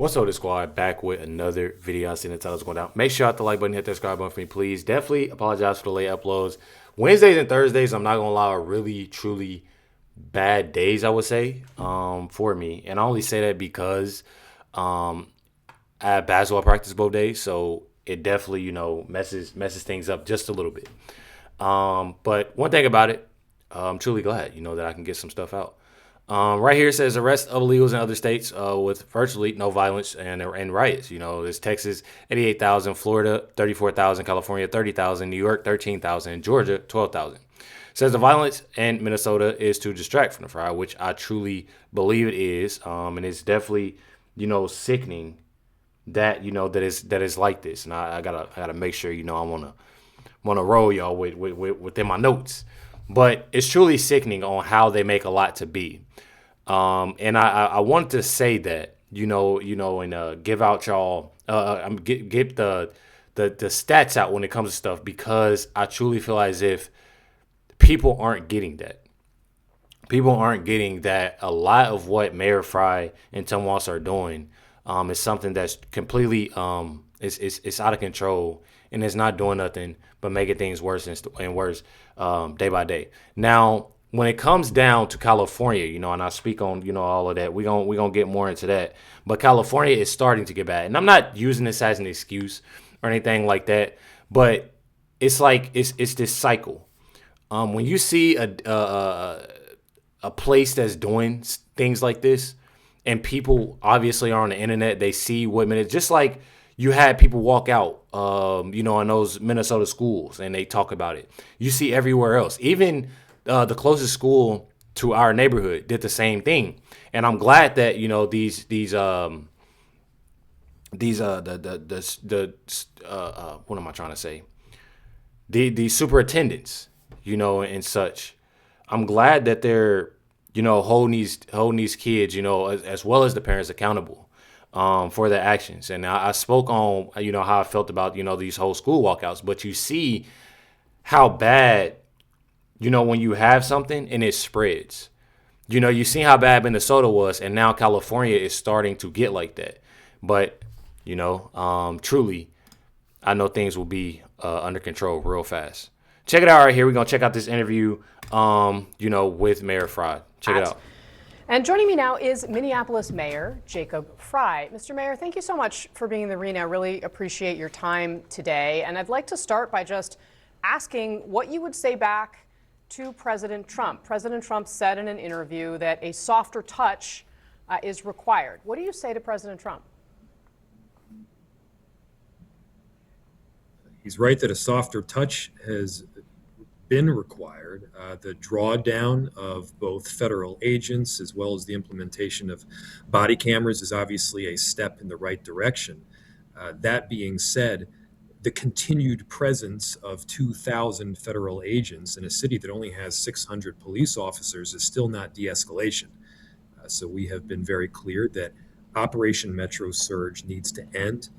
What's up, the squad? Back with another video. I seen the titles going down. Make sure you hit the like button, hit that subscribe button for me, please. Definitely apologize for the late uploads. Wednesdays and Thursdays, I'm not gonna lie, are really truly bad days, I would say, for me. And I only say that because I have basketball practice both days, so it definitely, messes things up just a little bit. But one thing about it, I'm truly glad, that I can get some stuff out. Right here it says arrest of illegals in other states with virtually no violence and riots. There's Texas, 88,000, Florida, 34,000, California, 30,000, New York, 13,000, Georgia, 12,000. Says the violence in Minnesota is to distract from the fire, which I truly believe it is. And it's definitely, sickening that, that is like this. And I gotta make sure, I wanna roll y'all within my notes. But it's truly sickening on how they make a lot to be. And I wanted to say that, and give out y'all, get the stats out when it comes to stuff, because I truly feel as if people aren't getting that. People aren't getting that a lot of what Mayor Fry and Tim Walz are doing is something that's completely it's out of control, and it's not doing nothing but making things worse and worse day by day. Now, when it comes down to California, and I speak on, all of that, we're gonna get more into that. But California is starting to get bad. And I'm not using this as an excuse or anything like that, but it's like it's this cycle. When you see a place that's doing things like this, and people obviously are on the internet, they see what minutes, just like you had people walk out, in those Minnesota schools, and they talk about it. You see everywhere else, even the closest school to our neighborhood did the same thing. And I'm glad that what am I trying to say? The superintendents, and such. I'm glad that they're holding these kids, as well as the parents accountable for their actions. And I spoke on how I felt about these whole school walkouts, but you see how bad when you have something and it spreads. You see how bad Minnesota was, and now California is starting to get like that. But truly, I know things will be under control real fast. Check it out right here. We're gonna check out this interview with Mayor Fry. Check it out. And joining me now is Minneapolis Mayor Jacob Fry. Mr. Mayor, thank you so much for being in the arena. I really appreciate your time today. And I'd like to start by just asking what you would say back to President Trump. President Trump said in an interview that a softer touch is required. What do you say to President Trump? He's right that a softer touch has been required. The drawdown of both federal agents as well as the implementation of body cameras is obviously a step in the right direction. That being said, the continued presence of 2,000 federal agents in a city that only has 600 police officers is still not de-escalation. So we have been very clear that Operation Metro Surge needs to end.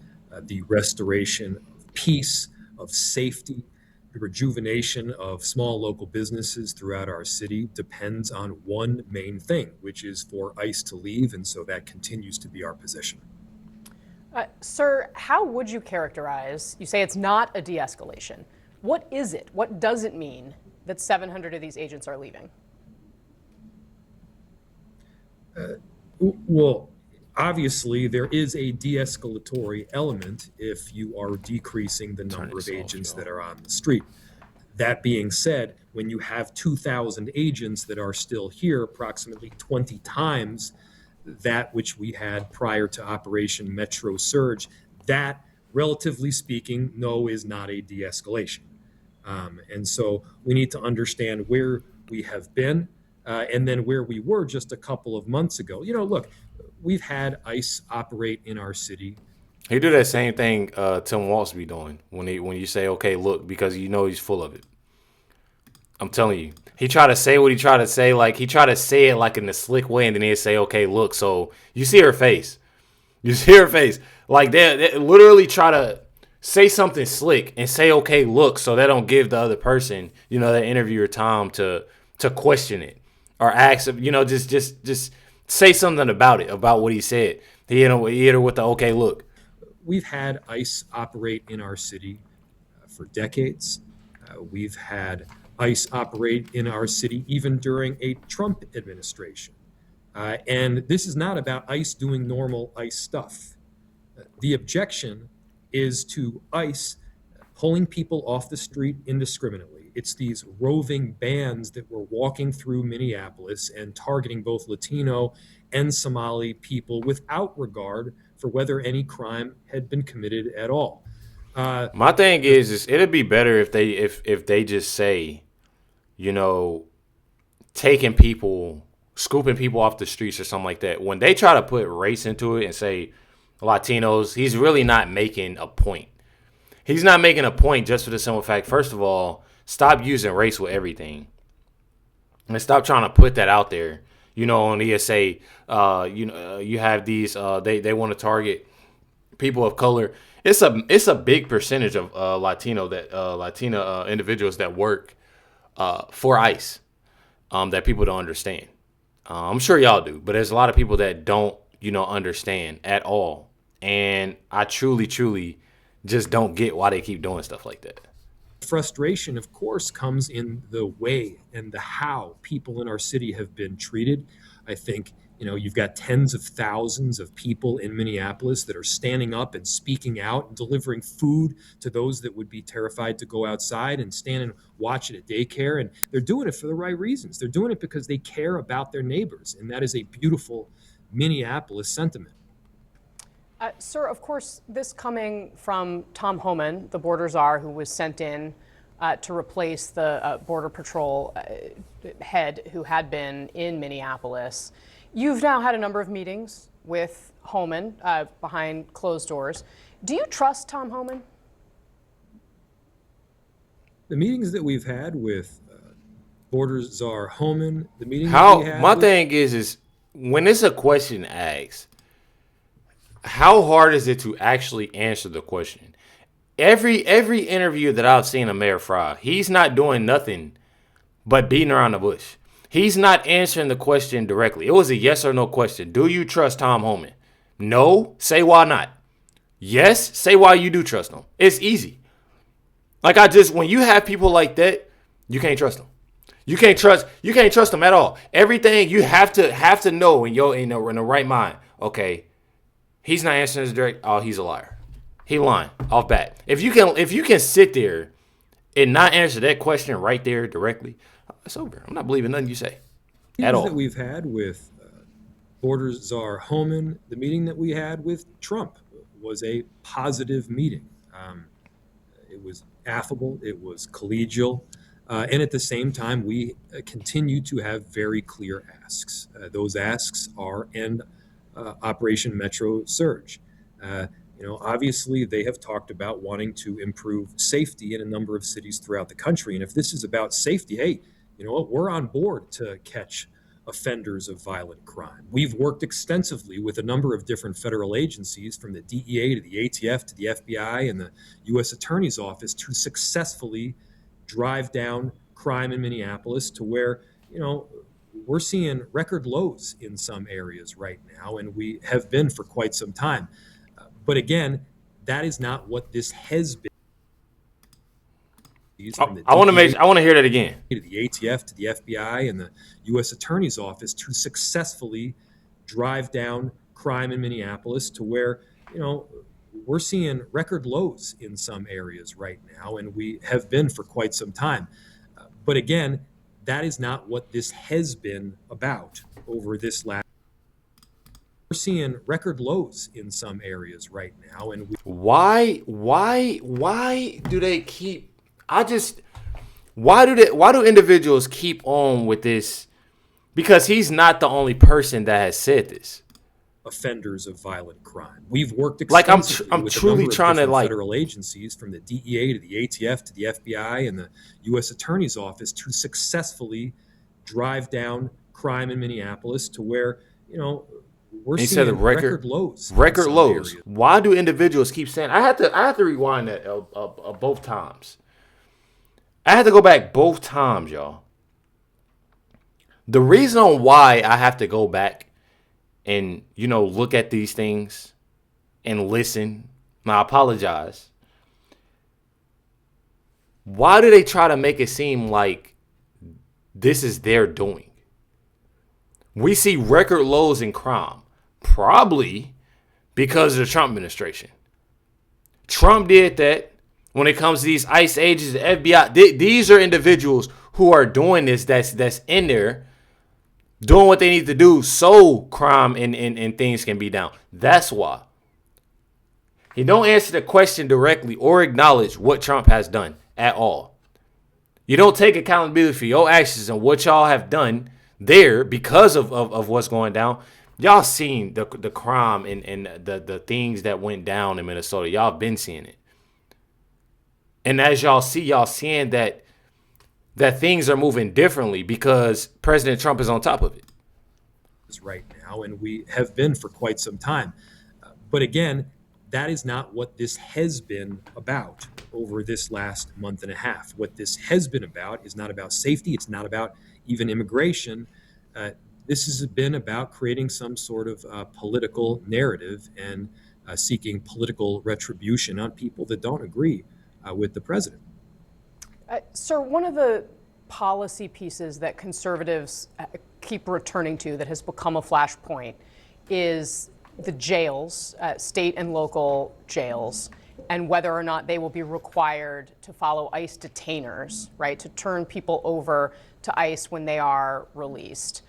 The restoration of peace, of safety, the rejuvenation of small local businesses throughout our city depends on one main thing, which is for ICE to leave, and so that continues to be our position. Sir, how would you characterize, you say it's not a de-escalation. What is it? What does it mean that 700 of these agents are leaving? Well, obviously, there is a de-escalatory element if you are decreasing the number of agents that are on the street. That being said, when you have 2,000 agents that are still here, approximately 20 times that which we had prior to Operation Metro Surge, that, relatively speaking, no, is not a de-escalation. And so we need to understand where we have been and then where we were just a couple of months ago. Look, we've had ICE operate in our city. He do that same thing Tim Walz be doing when you say, okay, look, because he's full of it. I'm telling you. He try to say what he try to say, like he try to say it like in a slick way, and then he'll say, okay, look, so you see her face. You see her face. Like they literally try to say something slick and say, okay, look, so they don't give the other person, that interviewer time to question it or ask, just say something about it, about what he said. He hit her with the okay look. We've had ICE operate in our city for decades. We've had ICE operate in our city even during a Trump administration. And this is not about ICE doing normal ICE stuff. The objection is to ICE pulling people off the street indiscriminately. It's these roving bands that were walking through Minneapolis and targeting both Latino and Somali people without regard for whether any crime had been committed at all. My thing is it'd be better if they just say, you know, taking people, scooping people off the streets or something like that. When they try to put race into it and say Latinos, he's really not making a point. He's not making a point just for the simple fact, first of all, stop using race with everything. And stop trying to put that out there. You know, on ESA, you have these, they want to target people of color. It's a big percentage of Latina individuals that work for ICE that people don't understand. I'm sure y'all do, but there's a lot of people that don't, understand at all. And I truly just don't get why they keep doing stuff like that. Frustration, of course, comes in the way and the how people in our city have been treated. I think, you've got tens of thousands of people in Minneapolis that are standing up and speaking out and delivering food to those that would be terrified to go outside and stand and watch at a daycare. And they're doing it for the right reasons. They're doing it because they care about their neighbors. And that is a beautiful Minneapolis sentiment. Sir, of course, this coming from Tom Homan, the border czar who was sent in to replace the Border Patrol head who had been in Minneapolis. You've now had a number of meetings with Homan behind closed doors. Do you trust Tom Homan? The meetings that we've had with border czar Homan, the meetings How that we had my with, thing is when it's a question asked, how hard is it to actually answer the question? Every interview that I've seen of Mayor Fry, he's not doing nothing but beating around the bush. He's not answering the question directly. It was a yes or no question. Do you trust Tom Homan? No. Say why not. Yes. Say why you do trust him. It's easy. When you have people like that, you can't trust them. You can't trust them at all. Everything you have to know in the right mind. Okay. He's not answering this direct. Oh, he's a liar. He lying off bat. If you can sit there and not answer that question right there directly, it's over. I'm not believing nothing you say at all. That we've had with border czar Homan, the meeting that we had with Trump was a positive meeting. It was affable. It was collegial. And at the same time, we continue to have very clear asks. Those asks are end Operation Metro Surge. Obviously, they have talked about wanting to improve safety in a number of cities throughout the country. And if this is about safety, hey, you know what? We're on board to catch offenders of violent crime. We've worked extensively with a number of different federal agencies, from the DEA to the ATF to the FBI and the U.S. Attorney's Office, to successfully drive down crime in Minneapolis to where, we're seeing record lows in some areas right now, and we have been for quite some time. But again, that is not what this has been. I want to hear that again. To the ATF, to the FBI, and the U.S. Attorney's Office to successfully drive down crime in Minneapolis to where, we're seeing record lows in some areas right now, and we have been for quite some time. But again, that is not what this has been about over this last. We're seeing record lows in some areas right now, and why do they keep? Why do individuals keep on with this? Because he's not the only person that has said this. Offenders of violent crime. We've worked extensively I'm with truly a number trying of to federal agencies, from the DEA to the ATF to the FBI and the U.S. Attorney's Office, to successfully drive down crime in Minneapolis to where, we're seeing record lows. Record lows. Areas. Why do individuals keep saying? I had to rewind that both times. I had to go back both times, y'all. The reason why I have to go back and, look at these things and listen. Now, I apologize. Why do they try to make it seem like this is their doing? We see record lows in crime, probably because of the Trump administration. Trump did that. When it comes to these ICE agents, the FBI, these are individuals who are doing this, that's in there, doing what they need to do so crime and things can be down. That's why. He don't answer the question directly or acknowledge what Trump has done at all. You don't take accountability for your actions and what y'all have done there because of what's going down. Y'all seen the crime and the things that went down in Minnesota. Y'all been seeing it. And as y'all seeing that things are moving differently because President Trump is on top of it. Right now, and we have been for quite some time. But again, that is not what this has been about over this last month and a half. What this has been about is not about safety. It's not about even immigration. This has been about creating some sort of political narrative and seeking political retribution on people that don't agree with the president. Sir, one of the policy pieces that conservatives keep returning to that has become a flashpoint is the jails, state and local jails, and whether or not they will be required to follow ICE detainers, right, to turn people over to ICE when they are released.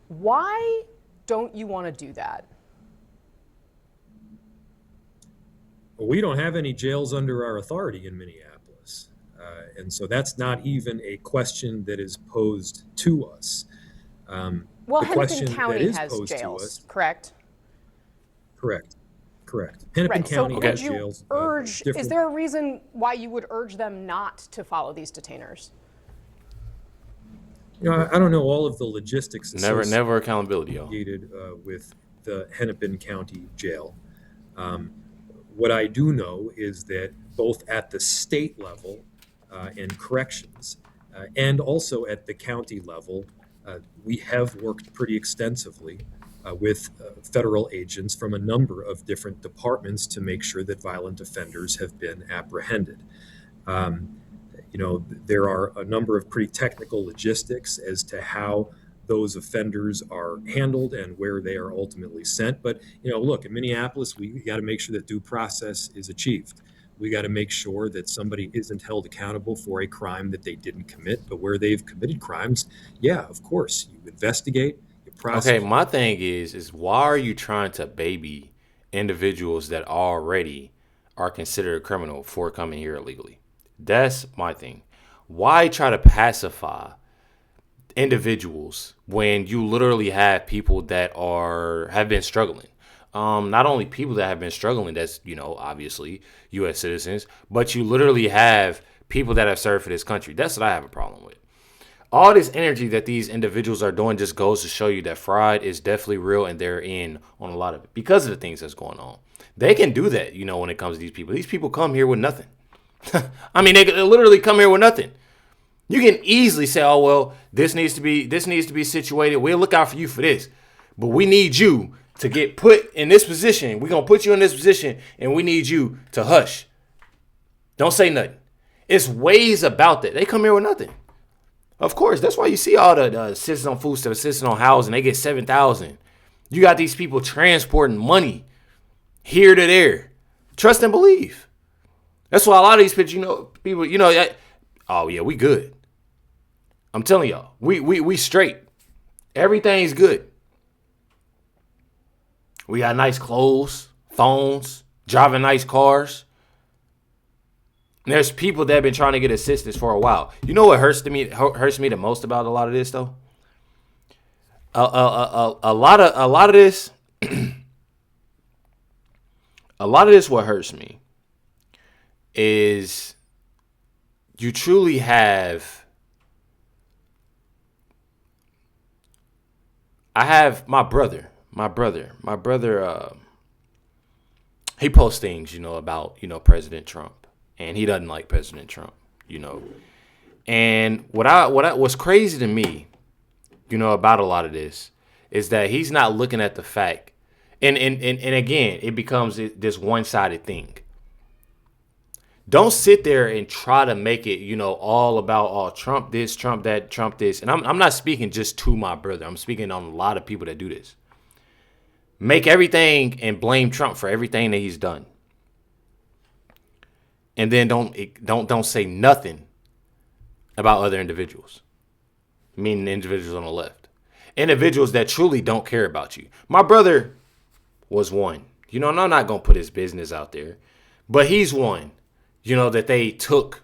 Why don't you want to do that? We don't have any jails under our authority in Minneapolis. And so that's not even a question that is posed to us. Well, Hennepin County has jails, correct? Correct. Hennepin County has so jails. Is there a reason why you would urge them not to follow these detainers? I don't know all of the logistics Never accountability, y'all. With the Hennepin County jail. What I do know is that both at the state level in corrections and also at the county level, we have worked pretty extensively with federal agents from a number of different departments to make sure that violent offenders have been apprehended. There are a number of pretty technical logistics as to how those offenders are handled and where they are ultimately sent. But, look, in Minneapolis, we got to make sure that due process is achieved. We got to make sure that somebody isn't held accountable for a crime that they didn't commit. But where they've committed crimes, yeah, of course, you investigate, you prosecute. Okay, my thing is why are you trying to baby individuals that already are considered a criminal for coming here illegally? That's my thing. Why try to pacify individuals when you literally have people that have been struggling? Not only people that have been struggling, that's, obviously U.S. citizens, but you literally have people that have served for this country. That's what I have a problem with. All this energy that these individuals are doing just goes to show you that fraud is definitely real and they're in on a lot of it because of the things that's going on. They can do that, when it comes to these people. These people come here with nothing. I mean, they literally come here with nothing. You can easily say, oh, well, this needs to be situated. We'll look out for you for this. But we need you to get put in this position. We're going to put you in this position, and we need you to hush. Don't say nothing. It's ways about that. They come here with nothing. Of course, that's why you see all the assistance on food stamps, assistance on housing. They get $7,000. You got these people transporting money here to there. Trust and believe. That's why a lot of these people, oh yeah, we good. I'm telling y'all, we straight. Everything's good. We got nice clothes, phones, driving nice cars. And there's people that have been trying to get assistance for a while. You know what hurts me the most about a lot of this though? A lot of this, what hurts me is you truly have. I have my brother. He posts things, about, President Trump, and he doesn't like President Trump, And what's crazy to me, about a lot of this is that he's not looking at the fact. And again, it becomes this one-sided thing. Don't sit there and try to make it, all about Trump this, Trump that, Trump this. And I'm not speaking just to my brother. I'm speaking on a lot of people that do this. Make everything and blame Trump for everything that he's done. And then don't say nothing about other individuals. Meaning individuals on the left. Individuals that truly don't care about you. My brother was one. And I'm not going to put his business out there. But he's one. That they took,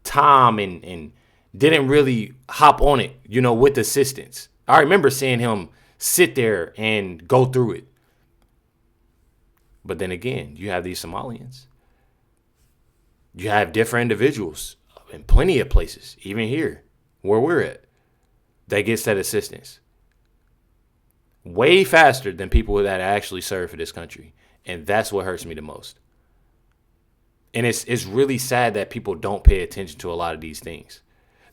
time and didn't really hop on it, with assistance. I remember seeing him sit there and go through it. But then again, you have these Somalians. You have different individuals in plenty of places, even here where we're at, that gets that assistance way faster than people that actually serve for this country. And that's what hurts me the most. And it's really sad that people don't pay attention to a lot of these things.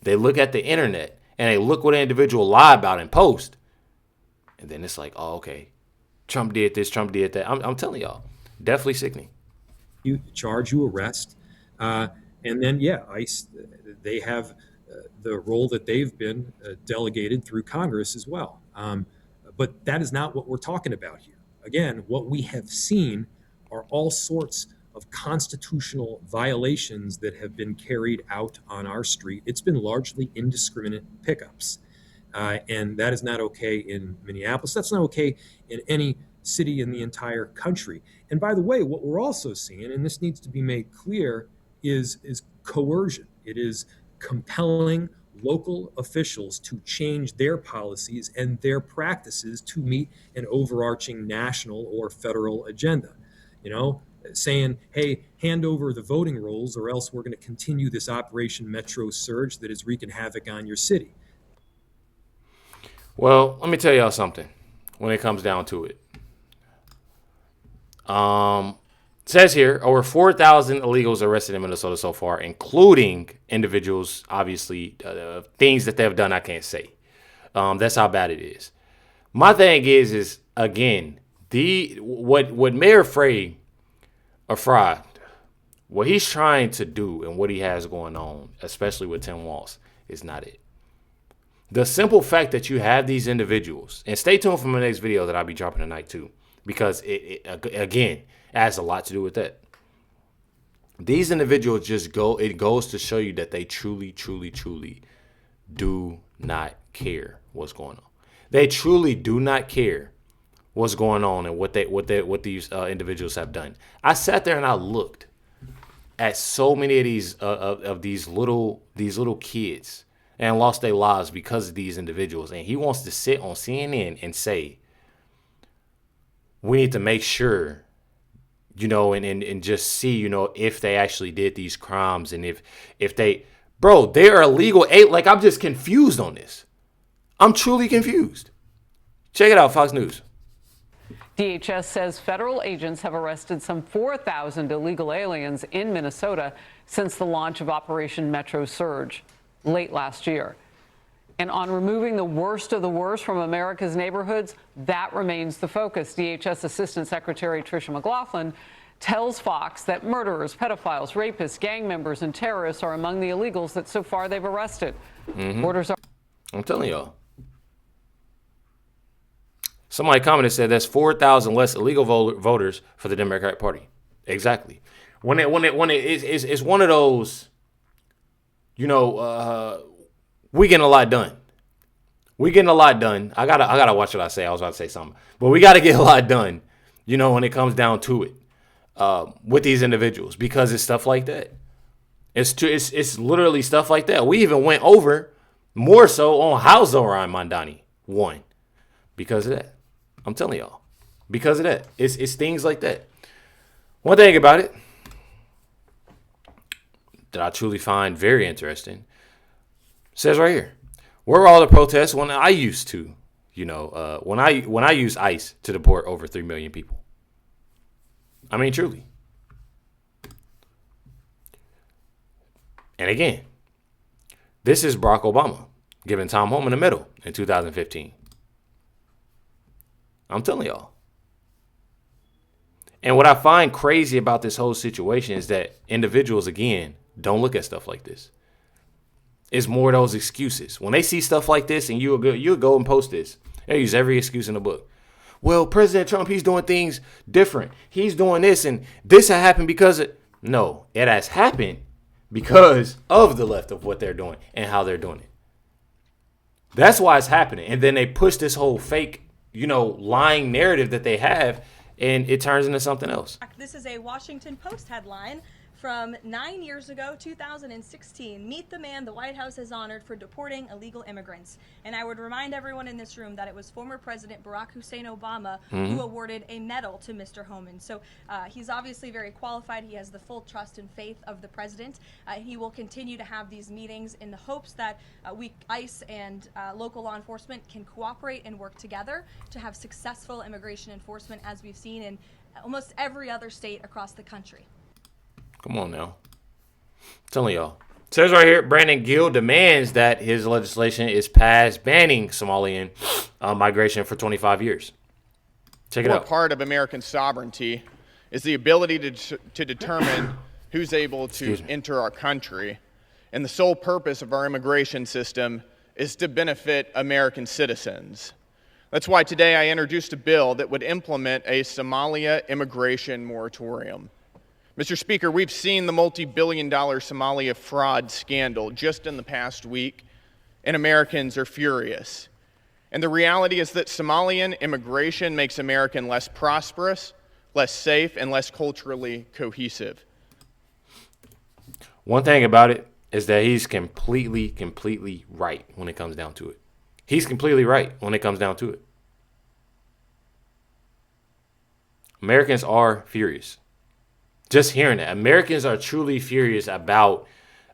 They look at the internet and they look what an individual lie about and post. And then it's like, oh, okay, Trump did this, Trump did that. I'm telling y'all, definitely sickening. You charge, you arrest. And then, ICE, they have the role that they've been delegated through Congress as well. But that is not what we're talking about here. Again, what we have seen are all sorts of constitutional violations that have been carried out on our street. It's been largely indiscriminate pickups. And that is not okay in Minneapolis. That's not okay in any city in the entire country. And by the way, what we're also seeing, and this needs to be made clear, is coercion. It is compelling local officials to change their policies and their practices to meet an overarching national or federal agenda. Saying, hey, hand over the voting rolls or else we're going to continue this Operation Metro Surge that is wreaking havoc on your city. Well, let me tell y'all something when it comes down to it. It says here, over 4,000 illegals arrested in Minnesota so far, including individuals, obviously, things that they've done I can't say. That's how bad it is. My thing is again, what Mayor Fry, what he's trying to do and what he has going on, especially with Tim Walz, is not it. The simple fact that you have these individuals, and stay tuned for my next video that I'll be dropping tonight too, because it again has a lot to do with that. These individuals it goes to show you that they truly, truly, truly do not care what's going on. They truly do not care what's going on and what these individuals have done. I sat there and I looked at so many of these little kids and lost their lives because of these individuals. And he wants to sit on CNN and say, we need to make sure, and just see, if they actually did these crimes and if they are illegal. Like, I'm just confused on this. I'm truly confused. Check it out, Fox News. DHS says federal agents have arrested some 4,000 illegal aliens in Minnesota since the launch of Operation Metro Surge late last year. And on removing the worst of the worst from America's neighborhoods, that remains the focus. DHS Assistant Secretary Tricia McLaughlin tells Fox that murderers, pedophiles, rapists, gang members, and terrorists are among the illegals that so far they've arrested. Orders are... I'm telling y'all. Somebody commented, said that's 4,000 less illegal voters for the Democratic Party. Exactly. When it's one of those, we getting a lot done. We getting a lot done. I gotta watch what I say. I was about to say something, but we gotta get a lot done. When it comes down to it, with these individuals, because it's stuff like that. It's literally stuff like that. We even went over more so on how Zoran Mondani won because of that. I'm telling y'all, because of that. It's things like that. One thing about it that I truly find very interesting says right here, where were all the protests when I used to, when I used ICE to deport over 3 million people? I mean, truly. And again, this is Barack Obama giving Tom Homan a medal in 2015. I'm telling y'all. And what I find crazy about this whole situation is that individuals, again, don't look at stuff like this. It's more those excuses. When they see stuff like this, and you'll go and post this, they use every excuse in the book. Well, President Trump, he's doing things different. He's doing this, and this happened because of... No, it has happened because of the left of what they're doing and how they're doing it. That's why it's happening. And then they push this whole fake, lying narrative that they have, and it turns into something else. This is a Washington Post headline from 9 years ago, 2016. Meet the man the White House has honored for deporting illegal immigrants. And I would remind everyone in this room that it was former President Barack Hussein Obama who awarded a medal to Mr. Homan. So he's obviously very qualified. He has the full trust and faith of the president. He will continue to have these meetings in the hopes that ICE and local law enforcement can cooperate and work together to have successful immigration enforcement, as we've seen in almost every other state across the country. Come on now. I'm telling y'all. It says right here, Brandon Gill demands that his legislation is passed banning Somalian migration for 25 years. Check it out. Part of American sovereignty is the ability to determine who's able to enter our country. And the sole purpose of our immigration system is to benefit American citizens. That's why today I introduced a bill that would implement a Somalia immigration moratorium. Mr. Speaker, we've seen the multi-billion-dollar Somalia fraud scandal just in the past week, and Americans are furious. And the reality is that Somalian immigration makes America less prosperous, less safe, and less culturally cohesive. One thing about it is that he's completely right when it comes down to it. He's completely right when it comes down to it. Americans are furious. Just hearing that. Americans are truly furious about,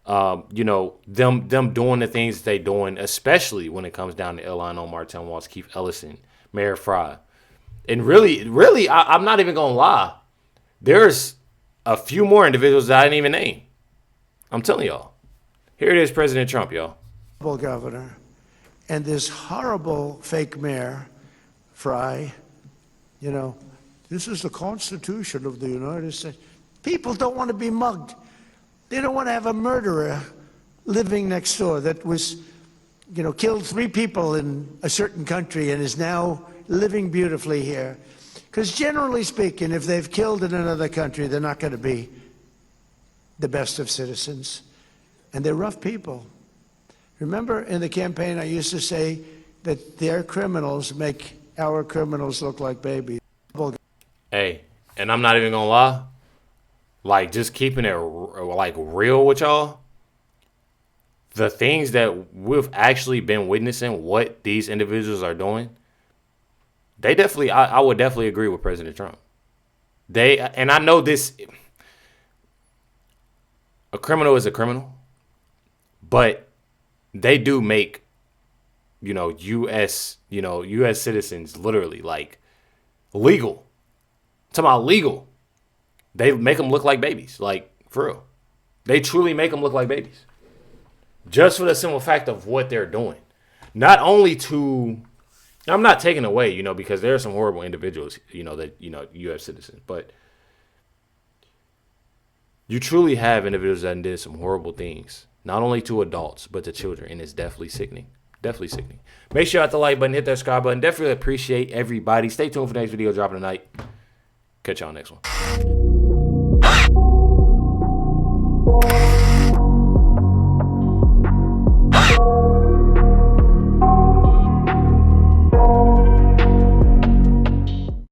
them doing the things they're doing, especially when it comes down to Elano, Martin Walsh, Keith Ellison, Mayor Fry. And really, I'm not even going to lie. There's a few more individuals that I didn't even name. I'm telling y'all. Here it is, President Trump, y'all. Governor and this horrible fake mayor, Fry, this is the Constitution of the United States. People don't want to be mugged. They don't want to have a murderer living next door that was, killed 3 people in a certain country and is now living beautifully here. Because generally speaking, if they've killed in another country, they're not going to be the best of citizens. And they're rough people. Remember in the campaign, I used to say that their criminals make our criminals look like babies. Hey, and I'm not even going to lie. Like, just keeping it, real with y'all. The things that we've actually been witnessing, what these individuals are doing, I would definitely agree with President Trump. And I know this, a criminal is a criminal, but they do make, U.S. citizens literally, legal. I'm talking about legal. They make them look like babies, for real. They truly make them look like babies. Just for the simple fact of what they're doing. Not only to, I'm not taking away, because there are some horrible individuals, U.S. citizens. But you truly have individuals that did some horrible things. Not only to adults, but to children. And it's definitely sickening. Definitely sickening. Make sure you hit the like button, hit that subscribe button. Definitely appreciate everybody. Stay tuned for the next video dropping tonight. Catch y'all next one.